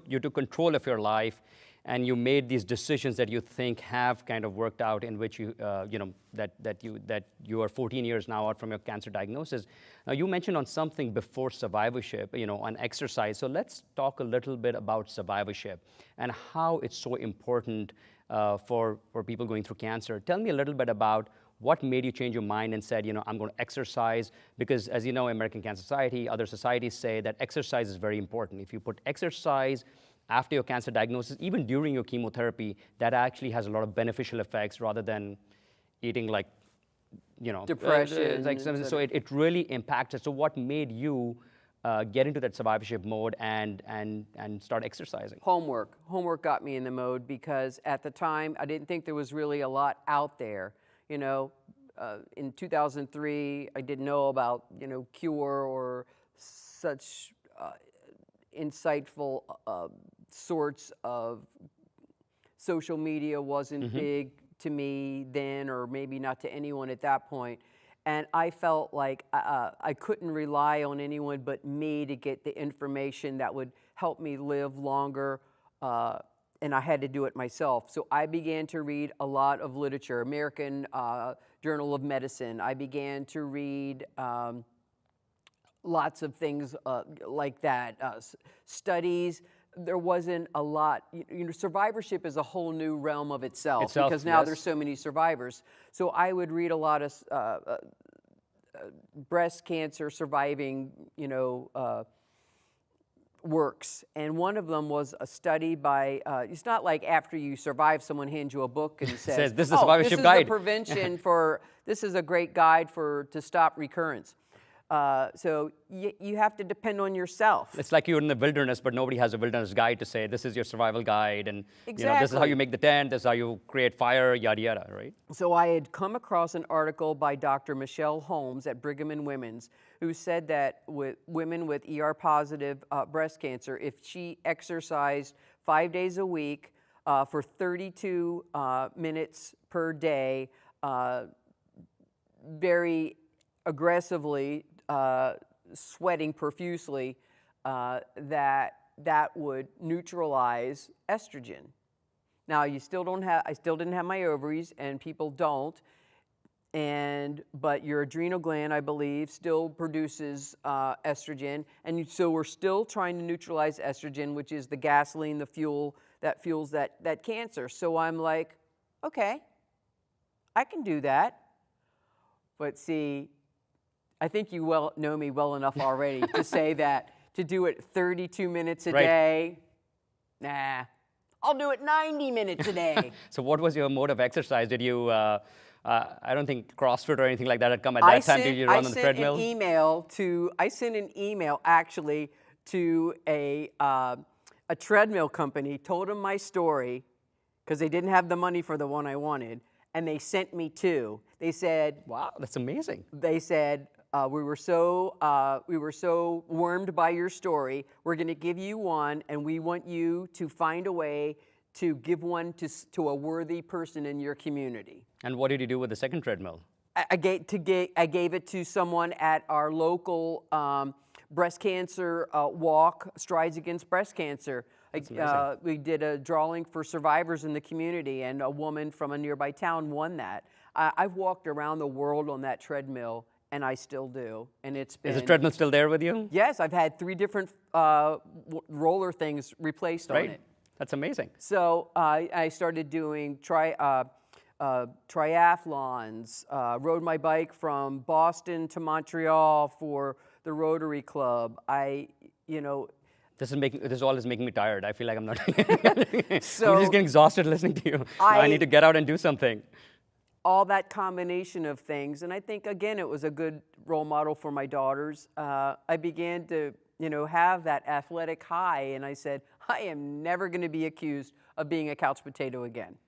you took control of your life, and you made these decisions that you think have kind of worked out, in which you, that you are 14 years now out from your cancer diagnosis. Now, you mentioned on something before survivorship, on exercise. So let's talk a little bit about survivorship and how it's so important for people going through cancer. Tell me a little bit about what made you change your mind and said, I'm going to exercise, because as you know, American Cancer Society, other societies say that exercise is very important. If you put exercise after your cancer diagnosis, even during your chemotherapy, that actually has a lot of beneficial effects rather than eating like, depression. So it really impacted. So what made you get into that survivorship mode and start exercising? Homework. Homework got me in the mode, because at the time, I didn't think there was really a lot out there. In 2003, I didn't know about, cure or such insightful sorts of social media wasn't big to me then, or maybe not to anyone at that point. And I felt like I couldn't rely on anyone but me to get the information that would help me live longer, and I had to do it myself. So I began to read a lot of literature, American Journal of Medicine. I began to read lots of things like that, studies. There wasn't a lot. Survivorship is a whole new realm of itself, because now there's so many survivors. So I would read a lot of breast cancer surviving, works. And one of them was a study by, it's not like after you survive, someone hands you a book and says, this is the survivorship guide. This is the prevention for, this is a great guide to stop recurrence. So you have to depend on yourself. It's like you're in the wilderness, but nobody has a wilderness guide to say, this is your survival guide, and exactly. This is how you make the tent, this is how you create fire, yada, yada, right? So I had come across an article by Dr. Michelle Holmes at Brigham and Women's, who said that with women with ER-positive breast cancer, if she exercised 5 days a week for 32 minutes per day, very aggressively, sweating profusely, that would neutralize estrogen. Now, I still didn't have my ovaries, and people don't, but your adrenal gland, I believe, still produces estrogen, and so we're still trying to neutralize estrogen, which is the gasoline, the fuel that fuels that cancer. So I'm like, okay, I can do that. But see, I think you know me well enough already to say that to do it 32 minutes a day, nah. I'll do it 90 minutes a day. So what was your mode of exercise? Did you, I don't think CrossFit or anything like that had come at that time. Did you run on the treadmill? I sent an email actually to a treadmill company, told them my story, because they didn't have the money for the one I wanted, and they sent me two. They said, wow, that's amazing. They said, we were so warmed by your story. We're going to give you one, and we want you to find a way to give one to a worthy person in your community. And what did you do with the second treadmill? I gave it to someone at our local breast cancer walk, Strides Against Breast Cancer. We did a drawing for survivors in the community, and a woman from a nearby town won that. I've walked around the world on that treadmill, and I still do. And it's been... Is the treadmill still there with you? Yes, I've had 3 different roller things replaced on it. That's amazing. So I started doing triathlons, rode my bike from Boston to Montreal for the Rotary Club. This all is making me tired. I feel like I'm not. I'm just getting exhausted listening to you. I need to get out and do something. All that combination of things, and I think again it was a good role model for my daughters. I began to have that athletic high, and I said, I am never going to be accused of being a couch potato again.